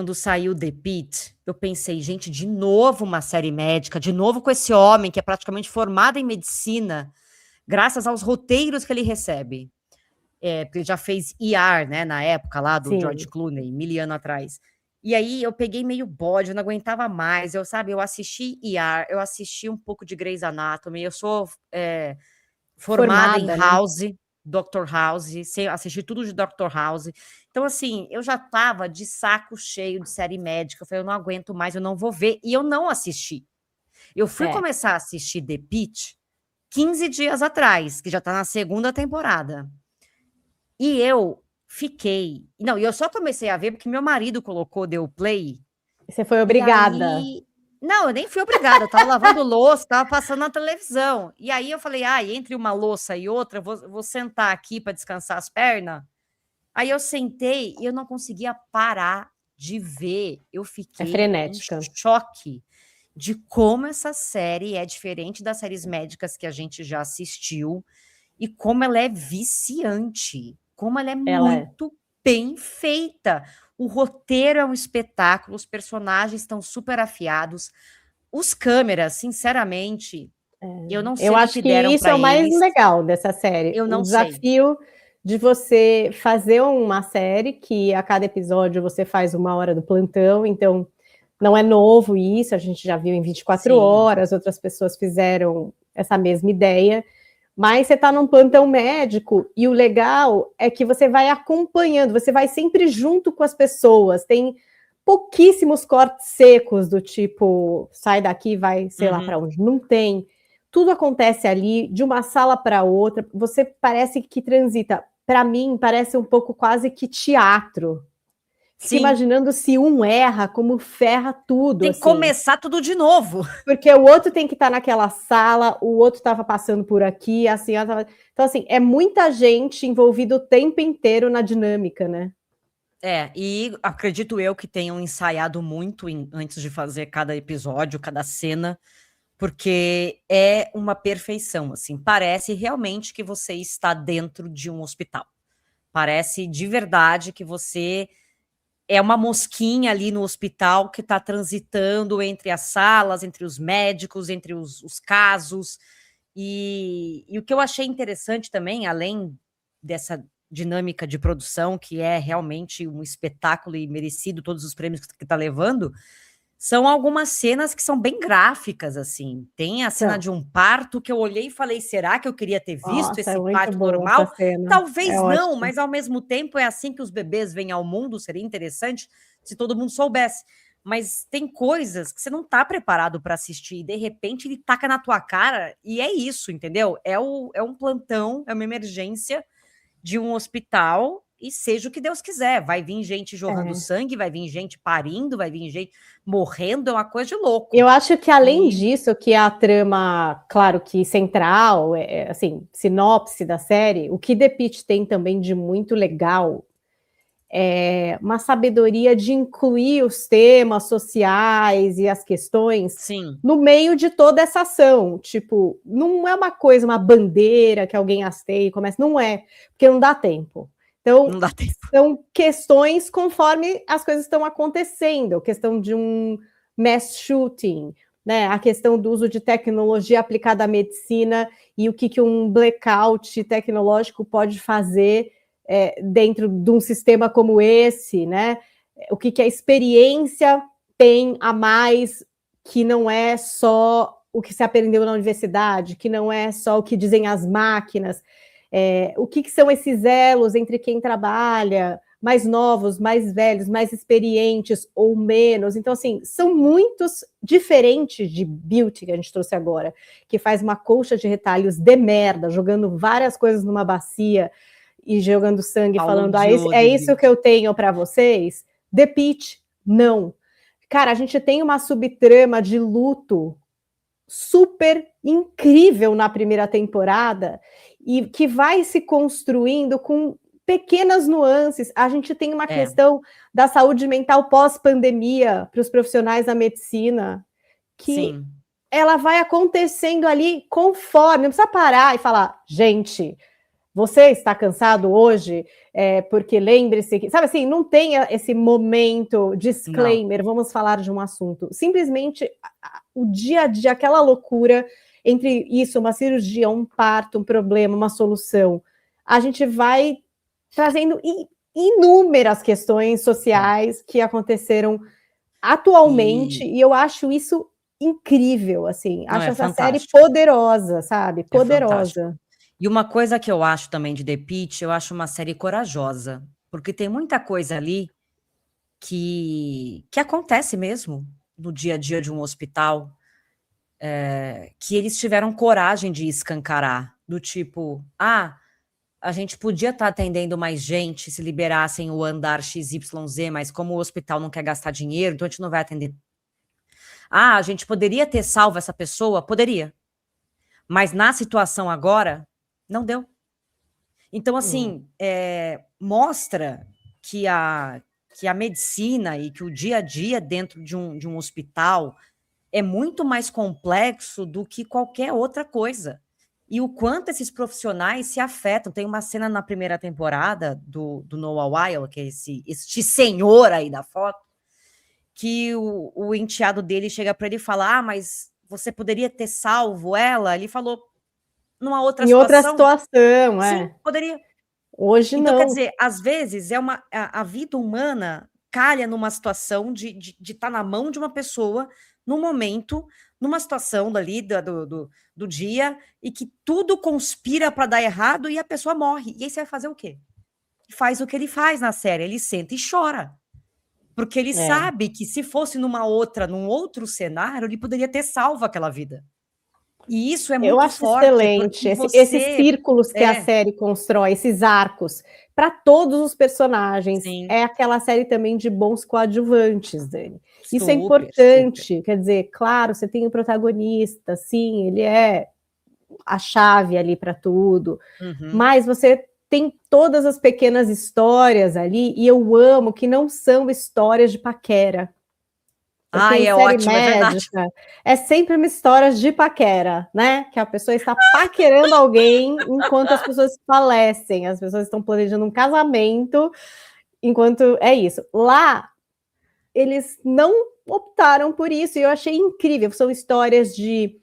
Quando saiu The Pitt, eu pensei, gente, de novo uma série médica, de novo com esse homem que é praticamente formado em medicina, graças aos roteiros que ele recebe. Porque ele já fez ER, né, na época lá do George Sim. Clooney, 1000 anos atrás. E aí eu peguei meio bode, eu não aguentava mais. Eu assisti ER, eu assisti um pouco de Grey's Anatomy, eu sou formada em Formada, né? House, Dr. House, assisti tudo de Dr. House. Então, assim, eu já tava de saco cheio de série médica. Eu falei, eu não aguento mais, eu não vou ver. E eu não assisti. Eu fui É. começar a assistir The Pitt 15 dias atrás, que já tá na segunda temporada. E eu fiquei. Não, e eu só comecei a ver porque meu marido colocou, deu play. Você foi E obrigada. aí. Não, eu nem fui obrigada. Eu tava lavando louça, tava passando na televisão. E aí eu falei, entre uma louça e outra, vou sentar aqui para descansar as pernas. Aí eu sentei e eu não conseguia parar de ver. Eu É fiquei em frenética. choque de como essa série é diferente das séries médicas que a gente já assistiu e como ela é viciante, como ela é Ela é. muito bem feita. O roteiro é um espetáculo, os personagens estão super afiados, os câmeras, sinceramente, eu não Eu sei o acho que que deram isso é para o mais eles, legal dessa série. eu O não sei. desafio de você fazer uma série que a cada episódio você faz 1 hora do plantão, então não é novo isso, a gente já viu em 24 Sim, horas, outras pessoas fizeram essa mesma ideia, mas você está num plantão médico e o legal é que você vai acompanhando, você vai sempre junto com as pessoas, tem pouquíssimos cortes secos do tipo, sai daqui, vai sei lá para onde, não tem. Tudo acontece ali, de uma sala para outra, você parece que transita. Para mim, parece um pouco quase que teatro. Fico sim. imaginando se um erra, como ferra tudo, Tem que assim. começar tudo de novo. Porque o outro tem que estar naquela sala, o outro estava passando por aqui, assim. Então, assim, é muita gente envolvida o tempo inteiro na dinâmica, né? E acredito eu que tenham ensaiado muito antes de fazer cada episódio, cada cena, porque é uma perfeição, assim. Parece realmente que você está dentro de um hospital. Parece de verdade que você é uma mosquinha ali no hospital que está transitando entre as salas, entre os médicos, entre os casos. E o que eu achei interessante também, além dessa dinâmica de produção, que é realmente um espetáculo e merecido todos os prêmios que está levando, são algumas cenas que são bem gráficas, assim. Tem a cena Então, de um parto que eu olhei e falei, será que eu queria ter visto nossa, é esse muito parto boa essa normal? cena. É Talvez não, ótimo. mas ao mesmo tempo é assim que os bebês vêm ao mundo, seria interessante se todo mundo soubesse. Mas tem coisas que você não está preparado para assistir e de repente ele taca na tua cara e é isso, entendeu? É um plantão, é uma emergência de um hospital e seja o que Deus quiser. Vai vir gente jorrando É. sangue, vai vir gente parindo, vai vir gente morrendo, é uma coisa de louco. Eu acho que além E disso, que é a trama, claro que central, assim, sinopse da série, o que The Pitt tem também de muito legal é uma sabedoria de incluir os temas sociais e as questões sim, no meio de toda essa ação. Tipo, não é uma coisa, uma bandeira que alguém hasteia e começa, não é, porque não dá tempo. Então, não dá tempo. são questões conforme as coisas estão acontecendo, a questão de um mass shooting, né? A questão do uso de tecnologia aplicada à medicina e o que um blackout tecnológico pode fazer dentro de um sistema como esse, né? O que a experiência tem a mais que não é só o que se aprendeu na universidade, que não é só o que dizem as máquinas, o que são esses elos entre quem trabalha, mais novos, mais velhos, mais experientes ou menos. Então, assim, são muitos diferentes de Beauty que a gente trouxe agora, que faz uma colcha de retalhos de merda, jogando várias coisas numa bacia e jogando sangue, Paulo falando, odiou é The isso que Beauty. eu tenho para vocês. The Peach, não. Cara, a gente tem uma subtrama de luto super incrível na primeira temporada e que vai se construindo com pequenas nuances. A gente tem uma questão da saúde mental pós-pandemia para os profissionais da medicina que Sim. ela vai acontecendo ali conforme, não precisa parar e falar, gente, você está cansado hoje? Porque lembre-se que, sabe assim, não tenha esse momento disclaimer, vamos falar de um assunto. Simplesmente o dia a dia, aquela loucura entre isso, uma cirurgia, um parto, um problema, uma solução. A gente vai trazendo inúmeras questões sociais que aconteceram atualmente, e eu acho isso incrível, assim. Não, acho é essa série fantástico. poderosa, sabe? É fantástico. Poderosa. E uma coisa que eu acho também de The Pitt, eu acho uma série corajosa, porque tem muita coisa ali que acontece mesmo no dia a dia de um hospital, que eles tiveram coragem de escancarar, do tipo, a gente podia estar atendendo mais gente se liberassem o andar XYZ, mas como o hospital não quer gastar dinheiro, então a gente não vai atender. A gente poderia ter salvo essa pessoa? Poderia. Mas na situação agora, não deu. Então, assim, mostra que a medicina e que o dia a dia dentro de um hospital é muito mais complexo do que qualquer outra coisa. E o quanto esses profissionais se afetam. Tem uma cena na primeira temporada do Noah Wyle, que é este senhor aí da foto, que o enteado dele chega para ele e fala: mas você poderia ter salvo ela? Ele falou, numa outra Em outra situação? situação, Sim, poderia. Hoje Então, quer não. dizer, às vezes a vida humana calha numa situação de estar na mão de uma pessoa, num momento, numa situação dali do dia, e que tudo conspira para dar errado e a pessoa morre. E aí você vai fazer o quê? Faz o que ele faz na série, ele senta e chora. Porque ele sabe que se fosse num outro cenário, ele poderia ter salvo aquela vida. E isso é muito Eu acho forte, excelente porque esses círculos que a série constrói, esses arcos, para todos os personagens. Sim. É aquela série também de bons coadjuvantes, Dani. Isso é Super, importante. super. Quer dizer, claro, você tem o protagonista, sim, ele é a chave ali para tudo, mas você tem todas as pequenas histórias ali, e eu amo que não são histórias de paquera. Porque em É série ótimo, é verdade. médica é sempre uma história de paquera, né? Que a pessoa está paquerando alguém enquanto as pessoas falecem, as pessoas estão planejando um casamento enquanto é isso. Lá, eles não optaram por isso, e eu achei incrível. São histórias de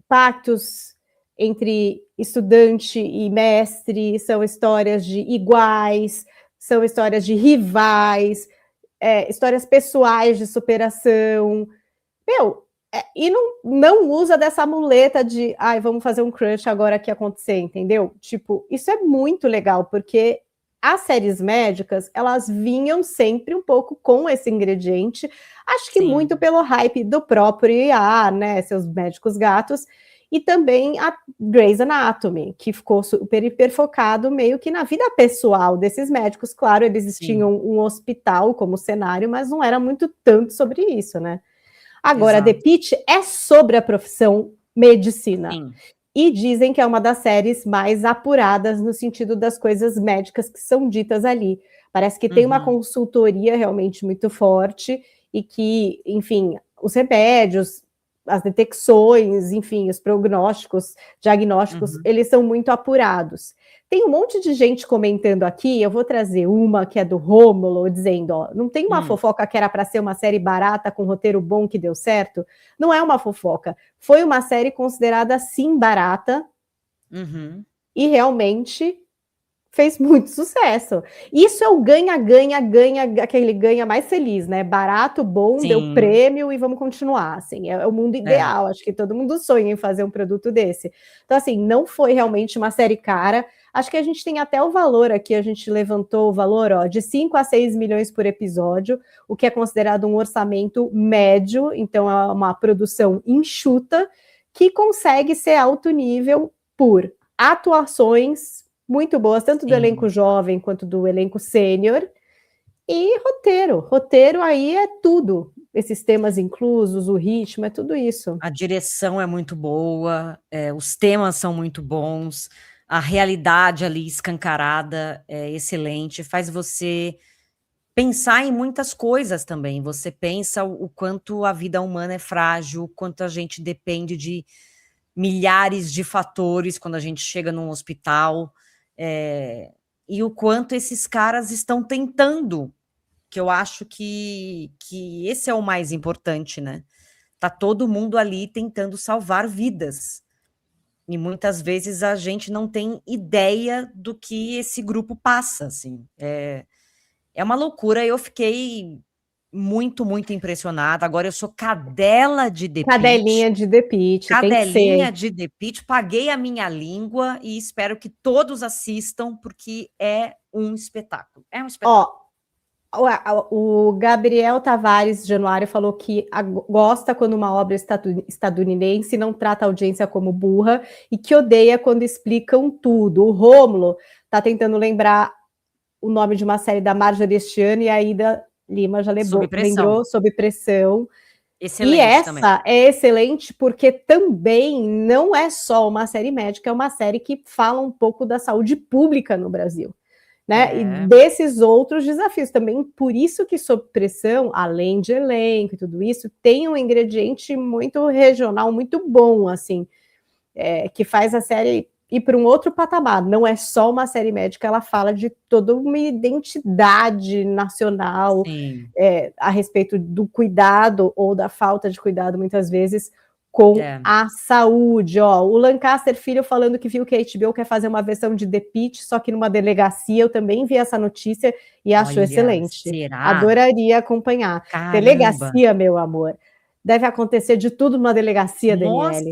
pactos entre estudante e mestre, são histórias de iguais, são histórias de rivais, histórias pessoais de superação. E não usa dessa muleta de vamos fazer um crush agora que acontecer, entendeu? Tipo, isso é muito legal, porque as séries médicas, elas vinham sempre um pouco com esse ingrediente, acho que muito pelo hype do próprio IA, né, seus médicos gatos, e também a Grey's Anatomy, que ficou super hiperfocado meio que na vida pessoal desses médicos. Claro, eles tinham um hospital como cenário, mas não era muito tanto sobre isso, né? Agora, The Pitt é sobre a profissão medicina. Sim. E dizem que é uma das séries mais apuradas no sentido das coisas médicas que são ditas ali. Parece que tem uma consultoria realmente muito forte e que, enfim, os remédios, as detecções, enfim, os prognósticos, diagnósticos, eles são muito apurados. Tem um monte de gente comentando aqui, eu vou trazer uma que é do Rômulo, dizendo, não tem uma fofoca que era para ser uma série barata com roteiro bom que deu certo? Não é uma fofoca. Foi uma série considerada, sim, barata, e realmente fez muito sucesso. Isso é o ganha, aquele ganha mais feliz, né? Barato, bom, deu prêmio e vamos continuar, assim, é o mundo ideal, acho que todo mundo sonha em fazer um produto desse. Então, assim, não foi realmente uma série cara, acho que a gente tem até o valor aqui, a gente levantou o valor, de 5 a 6 milhões por episódio, o que é considerado um orçamento médio, então é uma produção enxuta, que consegue ser alto nível por atuações muito boas, tanto do elenco jovem quanto do elenco sênior, e roteiro. Roteiro aí é tudo. Esses temas inclusos, o ritmo, é tudo isso. A direção é muito boa, os temas são muito bons, a realidade ali escancarada é excelente, faz você pensar em muitas coisas também. Você pensa o quanto a vida humana é frágil, o quanto a gente depende milhares de fatores quando a gente chega num hospital, e o quanto esses caras estão tentando, que eu acho que esse é o mais importante, né? Tá todo mundo ali tentando salvar vidas. E muitas vezes a gente não tem ideia do que esse grupo passa, assim. É uma loucura. Eu fiquei muito, muito impressionada. Agora eu sou cadela de The Pitt. Cadelinha de The Pitt, tem que Cadelinha ser. de The Pitt. Paguei a minha língua e espero que todos assistam, porque é um espetáculo. É um espetáculo. O Gabriel Tavares de Januário falou que gosta quando uma obra estadunidense não trata a audiência como burra e que odeia quando explicam tudo. O Rômulo está tentando lembrar o nome de uma série da Marjorie este ano e a Ida Lima já lembrou, Sob Pressão. Excelente. E essa também é excelente porque também não é só uma série médica, é uma série que fala um pouco da saúde pública no Brasil. Né? E desses outros desafios também, por isso que Sob Pressão, além de elenco e tudo isso, tem um ingrediente muito regional, muito bom, assim, que faz a série ir para um outro patamar. Não é só uma série médica, ela fala de toda uma identidade nacional a respeito do cuidado ou da falta de cuidado, muitas vezes, com a saúde. O Lancaster Filho falando que viu que a HBO quer fazer uma versão de The Pitt, só que numa delegacia. Eu também vi essa notícia e acho excelente. Será? Adoraria acompanhar. Caramba. Delegacia, meu amor. Deve acontecer de tudo numa delegacia, Daniele.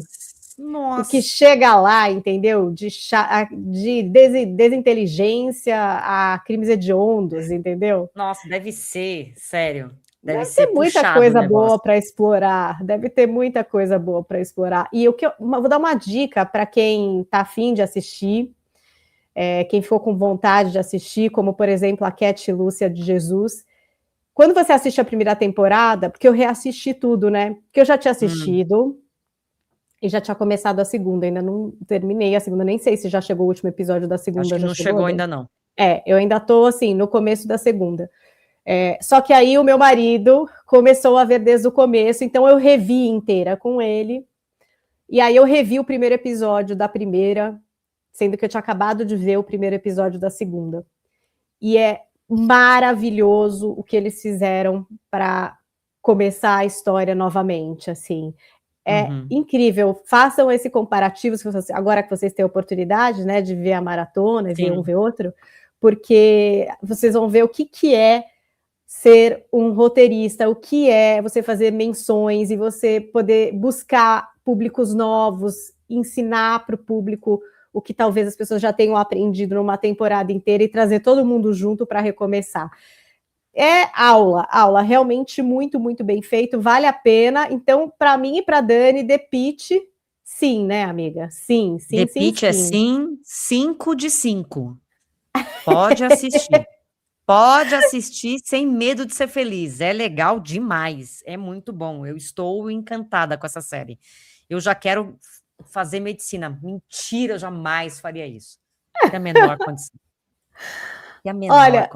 Nossa. O que chega lá, entendeu? De desinteligência a crimes hediondos, entendeu? Nossa, deve ser, sério. Deve ter muita coisa boa para explorar. Deve ter muita coisa boa para explorar. E vou dar uma dica para quem está afim de assistir, quem ficou com vontade de assistir, como, por exemplo, a Cat Lúcia de Jesus. Quando você assiste a primeira temporada, porque eu reassisti tudo, né? Porque eu já tinha assistido e já tinha começado a segunda. Ainda não terminei a segunda. Nem sei se já chegou o último episódio da segunda. Acho que já não chegou ainda, não. Eu ainda estou, assim, no começo da segunda. Só que aí o meu marido começou a ver desde o começo, então eu revi inteira com ele, e aí eu revi o primeiro episódio da primeira, sendo que eu tinha acabado de ver o primeiro episódio da segunda. E é maravilhoso o que eles fizeram para começar a história novamente, assim. É incrível. Façam esse comparativo, agora que vocês têm a oportunidade, né, de ver a maratona, ver um, ver outro, porque vocês vão ver o que é ser um roteirista, o que é você fazer menções e você poder buscar públicos novos, ensinar para o público o que talvez as pessoas já tenham aprendido numa temporada inteira e trazer todo mundo junto para recomeçar. É aula, realmente muito, muito bem feito, vale a pena. Então, para mim e para Dani, The Pitt, sim, né, amiga? Sim. The Pitt é sim, 5 de 5. Pode assistir. Pode assistir sem medo de ser feliz. É legal demais. É muito bom. Eu estou encantada com essa série. Eu já quero fazer medicina. Mentira, eu jamais faria isso. Tem a menor condição. Tem a menor condição.